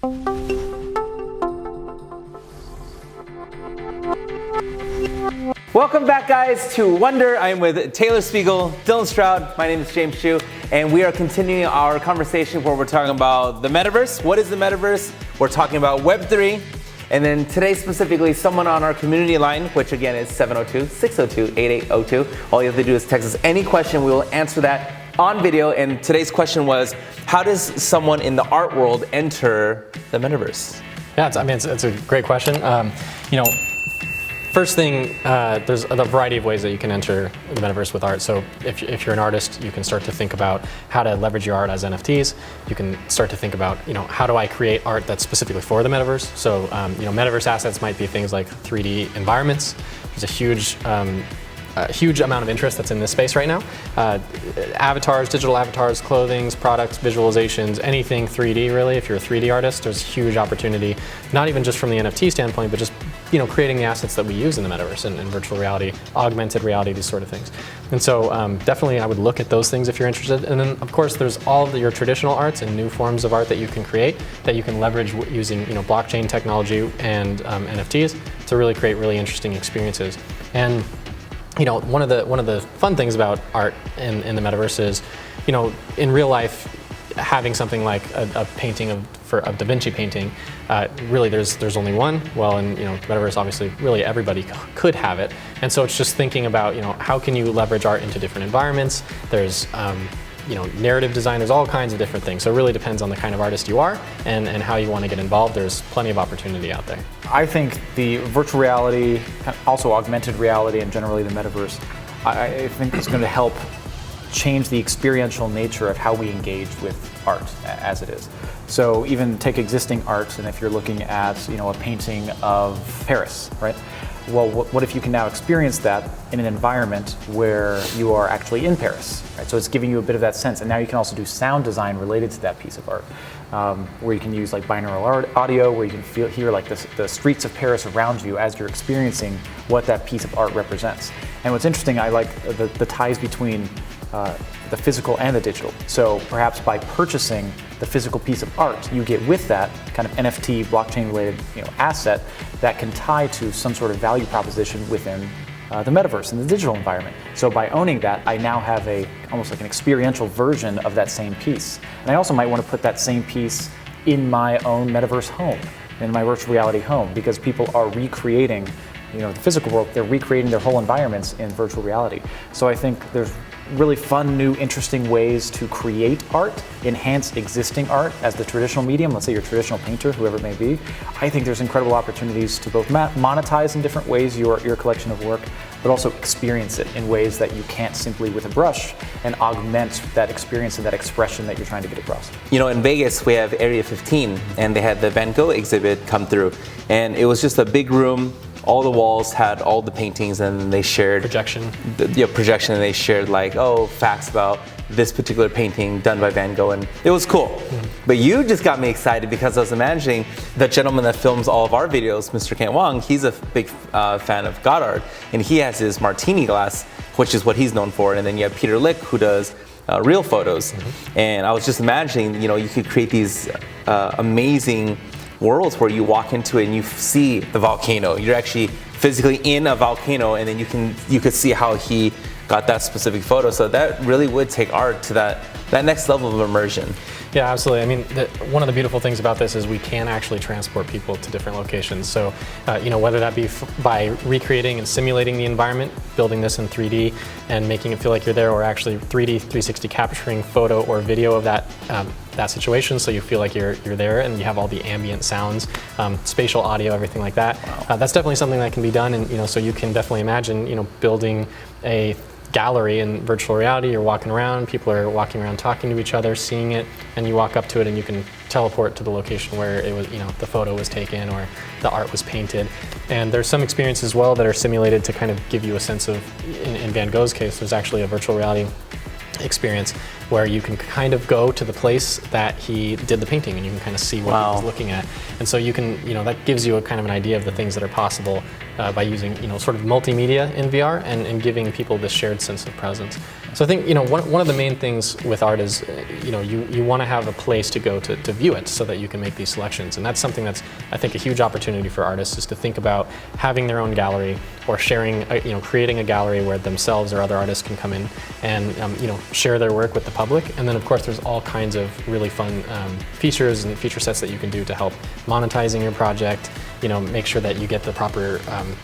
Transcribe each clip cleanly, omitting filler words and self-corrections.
Welcome back, guys, to Wondour. I'm with Taylor Speegle, Dylan Stroud. My name is James Hsu, and we are continuing our conversation where we're talking about the Metaverse. What is the Metaverse? We're talking about Web3. And then today specifically, someone on our community line, which again is 702-602-8802. All you have to do is text us any question. We will answer that on video. And today's question was, how does someone in the art world enter the Metaverse? Yeah, it's a great question. First thing, there's a variety of ways that you can enter the Metaverse with art. So if you're an artist, you can start to think about how to leverage your art as NFTs. You can start to think about, how do I create art that's specifically for the Metaverse? So, Metaverse assets might be things like 3D environments. There's a huge amount of interest that's in this space right now. Avatars, digital avatars, clothing, products, visualizations, anything 3D really. If you're a 3D artist, there's huge opportunity, not even just from the NFT standpoint, but just creating the assets that we use in the Metaverse and virtual reality, augmented reality, these sort of things. And so definitely I would look at those things if you're interested. And then of course there's all of your traditional arts and new forms of art that you can create that you can leverage using blockchain technology and NFTs to really create really interesting experiences. And one of the fun things about art in the Metaverse is, in real life, having something like a painting of Da Vinci painting, really there's only one. Well, in the Metaverse, obviously, really everybody could have it. And so it's just thinking about, how can you leverage art into different environments? There's narrative design, there's all kinds of different things. So it really depends on the kind of artist you are and how you want to get involved. There's plenty of opportunity out there. I think the virtual reality, also augmented reality and generally the Metaverse, I think it's going to help change the experiential nature of how we engage with art as it is. So even take existing art, and if you're looking at a painting of Paris, right? Well, what if you can now experience that in an environment where you are actually in Paris, right? So it's giving you a bit of that sense, and now you can also do sound design related to that piece of art, where you can use like binaural audio, where you can hear like the streets of Paris around you as you're experiencing what that piece of art represents. And what's interesting, I like the ties between the physical and the digital. So perhaps by purchasing the physical piece of art, you get with that kind of NFT blockchain related asset that can tie to some sort of value proposition within the Metaverse and the digital environment. So by owning that, I now have almost like an experiential version of that same piece. And I also might want to put that same piece in my own Metaverse home, in my virtual reality home, because people are recreating the physical world, they're recreating their whole environments in virtual reality. So I think there's really fun, new, interesting ways to create art, enhance existing art as the traditional medium. Let's say you're a traditional painter, whoever it may be. I think there's incredible opportunities to both monetize in different ways your collection of work, but also experience it in ways that you can't simply with a brush and augment that experience and that expression that you're trying to get across. In Vegas, we have Area 15, and they had the Van Gogh exhibit come through. And it was just a big room. All the walls had all the paintings, and they shared projection. Projection, and they shared facts about this particular painting done by Van Gogh, and it was cool. Mm-hmm. But you just got me excited because I was imagining the gentleman that films all of our videos, Mr. Kent Wong. He's a big fan of God art, and he has his martini glass, which is what he's known for. And then you have Peter Lick, who does real photos. Mm-hmm. And I was just imagining, you could create these amazing worlds where you walk into it and you see the volcano. You're actually physically in a volcano, and then you could see how he got that specific photo. So that really would take art to that next level of immersion. Yeah, absolutely. I mean, one of the beautiful things about this is we can actually transport people to different locations. So, whether that be by recreating and simulating the environment, building this in 3D and making it feel like you're there, or actually 3D 360 capturing photo or video of that situation, so you feel like you're there and you have all the ambient sounds, spatial audio, everything like that. Wow. That's definitely something that can be done, and so you can definitely imagine, building a gallery in virtual reality. You're walking around, people are walking around talking to each other, seeing it, and you walk up to it and you can teleport to the location where it was, the photo was taken or the art was painted. And there's some experiences as well that are simulated to kind of give you a sense of, in Van Gogh's case, there's actually a virtual reality experience where you can kind of go to the place that he did the painting and you can kind of see what he was looking at. And so you can, that gives you a kind of an idea of the things that are possible by using sort of multimedia in VR and giving people this shared sense of presence. So I think one of the main things with art is you want to have a place to go to view it so that you can make these selections, and that's something that's I think a huge opportunity for artists is to think about having their own gallery or sharing creating a gallery where themselves or other artists can come in and share their work with the public. And then of course there's all kinds of really fun features and feature sets that you can do to help monetizing your project, make sure that you get the proper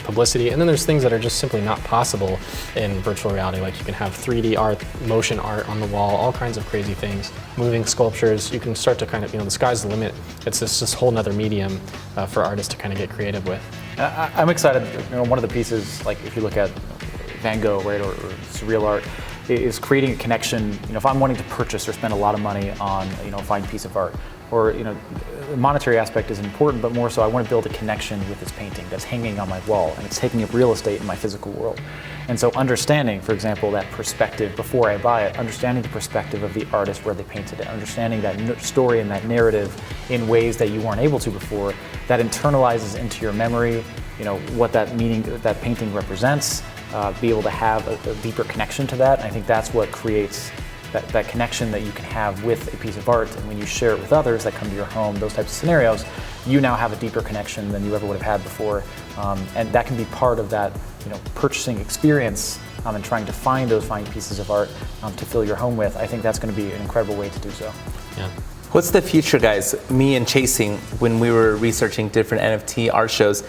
publicity. And then there's things that are just simply not possible in virtual reality, like you can have 3D art, motion art on the wall, all kinds of crazy things, moving sculptures. You can start to kind of, the sky's the limit. It's this whole nother medium for artists to kind of get creative with. I'm excited. One of the pieces, like if you look at Van Gogh, right, or surreal art, is creating a connection. If I'm wanting to purchase or spend a lot of money on a fine piece of art, or the monetary aspect is important, but more so I want to build a connection with this painting that's hanging on my wall and it's taking up real estate in my physical world. And so understanding, for example, that perspective before I buy it, understanding the perspective of the artist where they painted it, understanding that story and that narrative in ways that you weren't able to before, that internalizes into your memory, what that meaning, that painting represents, be able to have a deeper connection to that. And I think that's what creates that connection that you can have with a piece of art. And when you share it with others that come to your home, those types of scenarios, you now have a deeper connection than you ever would have had before. And that can be part of that purchasing experience and trying to find those fine pieces of art to fill your home with. I think that's going to be an incredible way to do so. Yeah. What's the future, guys? Me and Chasing, when we were researching different NFT art shows,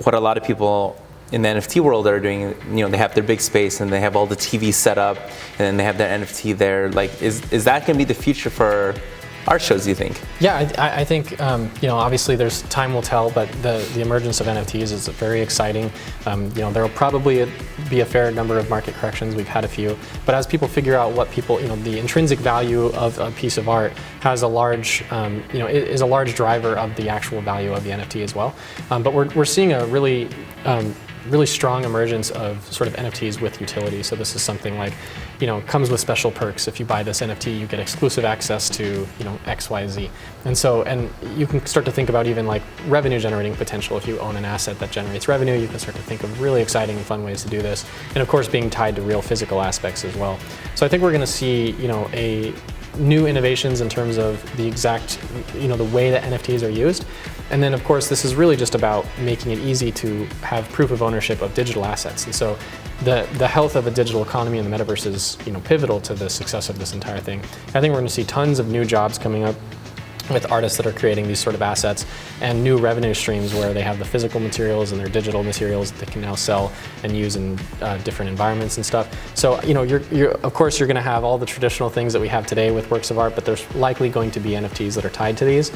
what a lot of people in the NFT world are doing, they have their big space and they have all the TV set up and then they have their NFT there. Like, is that going to be the future for art shows, do you think? Yeah, I think, obviously there's time will tell, but the emergence of NFTs is very exciting. There will probably be a fair number of market corrections. We've had a few. But as people figure out what the intrinsic value of a piece of art has a large, is a large driver of the actual value of the NFT as well. But we're seeing a really strong emergence of sort of NFTs with utility. So this is something like, comes with special perks. If you buy this NFT, you get exclusive access to, X, Y, Z. And you can start to think about even like revenue generating potential. If you own an asset that generates revenue, you can start to think of really exciting and fun ways to do this. And of course, being tied to real physical aspects as well. So I think we're going to see, new innovations in terms of the exact, the way that NFTs are used. And then, of course, this is really just about making it easy to have proof of ownership of digital assets. And so the health of a digital economy in the metaverse is, pivotal to the success of this entire thing. I think we're going to see tons of new jobs coming up with artists that are creating these sort of assets and new revenue streams where they have the physical materials and their digital materials that they can now sell and use in different environments and stuff. So, of course, you're going to have all the traditional things that we have today with works of art, but there's likely going to be NFTs that are tied to these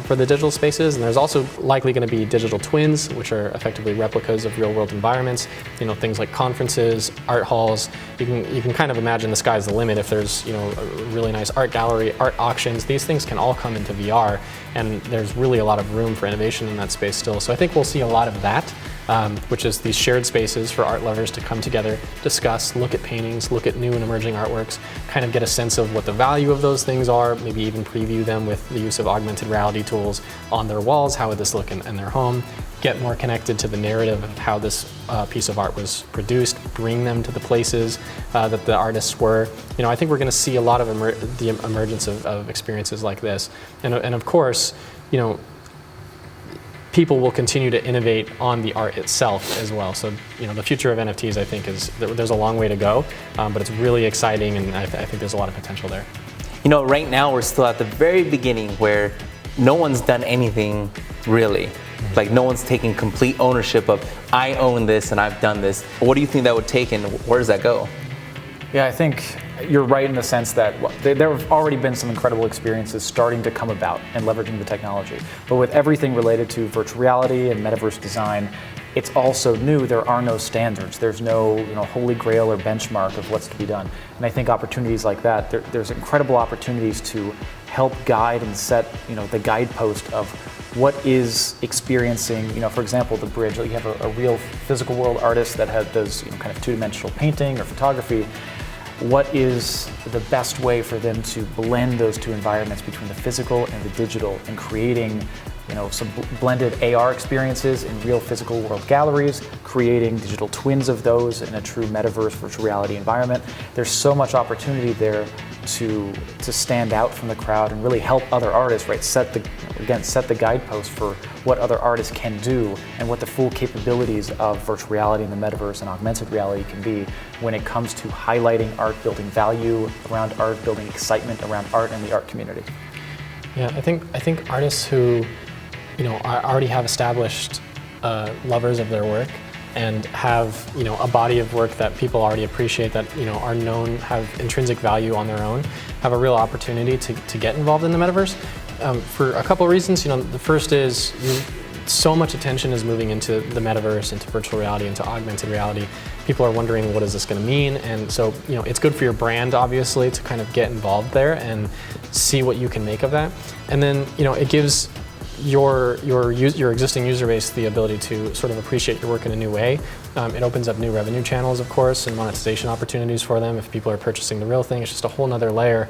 for the digital spaces. And there's also likely going to be digital twins, which are effectively replicas of real world environments. Things like conferences, art halls. You can kind of imagine the sky's the limit if there's, a really nice art gallery, art auctions. These things can all come into VR, and there's really a lot of room for innovation in that space still. So I think we'll see a lot of that, which is these shared spaces for art lovers to come together, discuss, look at paintings, look at new and emerging artworks, kind of get a sense of what the value of those things are, maybe even preview them with the use of augmented reality tools on their walls. How would this look in their home? Get more connected to the narrative of how this piece of art was produced, bring them to the places that the artists were. I think we're going to see a lot of the emergence of experiences like this. And of course, people will continue to innovate on the art itself as well. So, the future of NFTs, I think, there's a long way to go, but it's really exciting, and I think there's a lot of potential there. Right now we're still at the very beginning where no one's done anything really. Like no one's taking complete ownership of, I own this and I've done this. What do you think that would take and where does that go? Yeah, I think you're right in the sense that there have already been some incredible experiences starting to come about and leveraging the technology. But with everything related to virtual reality and metaverse design, it's also new. There are no standards. There's no holy grail or benchmark of what's to be done. And I think opportunities like that, there's incredible opportunities to help guide and set the guidepost of what is experiencing, for example, the bridge. You have a real physical world artist that does kind of two-dimensional painting or photography. What is the best way for them to blend those two environments between the physical and the digital and creating some blended AR experiences in real physical world galleries, creating digital twins of those in a true metaverse virtual reality environment. There's so much opportunity there to stand out from the crowd and really help other artists, right? Set the guidepost for what other artists can do and what the full capabilities of virtual reality and the metaverse and augmented reality can be when it comes to highlighting art, building value around art, building excitement around art and the art community. Yeah, I think artists who already have established lovers of their work and have a body of work that people already appreciate, that are known, have intrinsic value on their own, have a real opportunity to get involved in the metaverse for a couple of reasons. The first is so much attention is moving into the metaverse, into virtual reality, into augmented reality. People are wondering, what is this going to mean? And so it's good for your brand, obviously, to kind of get involved there and see what you can make of that. And then it gives your existing user base the ability to sort of appreciate your work in a new way. It opens up new revenue channels, of course, and monetization opportunities for them. If people are purchasing the real thing, it's just a whole nother layer,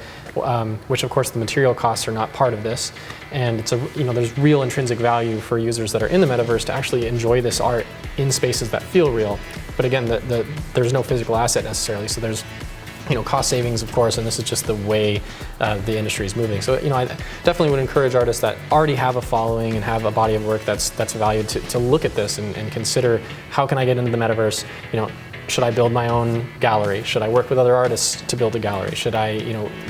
which of course the material costs are not part of this. And it's there's real intrinsic value for users that are in the metaverse to actually enjoy this art in spaces that feel real. But again, there's no physical asset necessarily, so there's cost savings, of course, and this is just the way the industry is moving. So, I definitely would encourage artists that already have a following and have a body of work that's valued to look at this and consider, how can I get into the metaverse? Should I build my own gallery? Should I work with other artists to build a gallery? Should I,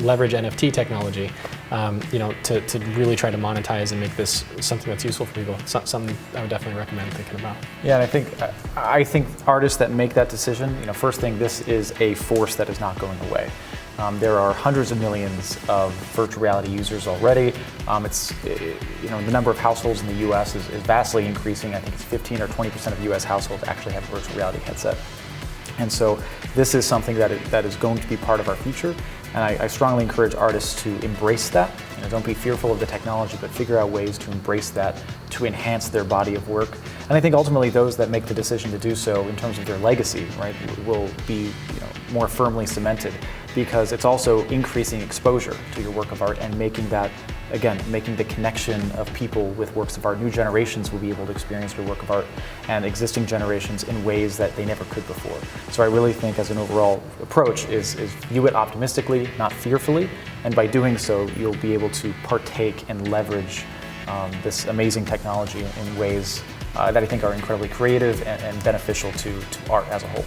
leverage NFT technology, to really try to monetize and make this something that's useful for people? Something I would definitely recommend thinking about. Yeah, and I think artists that make that decision, first thing, this is a force that is not going away. There are hundreds of millions of virtual reality users already. The number of households in the U.S. is vastly increasing. I think it's 15 or 20% of U.S. households actually have a virtual reality headset. And so this is something that is going to be part of our future. And I strongly encourage artists to embrace that. Don't be fearful of the technology, but figure out ways to embrace that, to enhance their body of work. And I think ultimately those that make the decision to do so in terms of their legacy, right, will be more firmly cemented, because it's also increasing exposure to your work of art and making the connection of people with works of art. New generations will be able to experience your work of art, and existing generations in ways that they never could before. So I really think, as an overall approach, is view it optimistically, not fearfully, and by doing so, you'll be able to partake and leverage this amazing technology in ways that I think are incredibly creative and beneficial to art as a whole.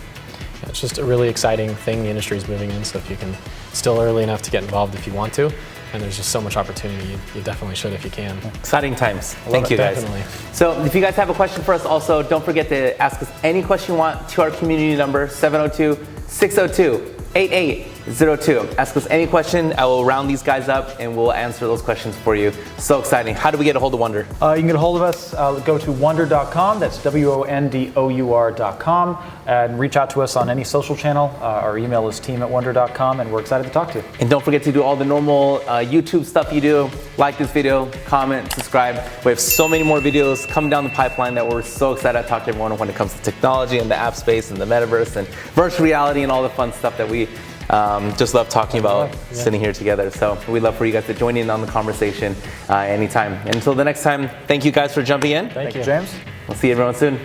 It's just a really exciting thing the industry is moving in, so if you can, still early enough to get involved if you want to, and there's just so much opportunity, you definitely should if you can. Exciting times. Thank you, guys. Definitely. So if you guys have a question for us also, don't forget to ask us any question you want to our community number, 702-602-8802. Ask us any question. I will round these guys up and we'll answer those questions for you. So exciting. How do we get a hold of Wondour? You can get a hold of us. Go to wondour.com. That's WONDOUR.com. And reach out to us on any social channel. Our email is team@wondour.com, and we're excited to talk to you. And don't forget to do all the normal YouTube stuff you do. Like this video, comment, subscribe. We have so many more videos coming down the pipeline that we're so excited to talk to everyone when it comes to technology and the app space and the metaverse and virtual reality and all the fun stuff that we just love talking about sitting here together. So we'd love for you guys to join in on the conversation anytime. And until the next time, thank you guys for jumping in. Thank you, James. We'll see everyone soon.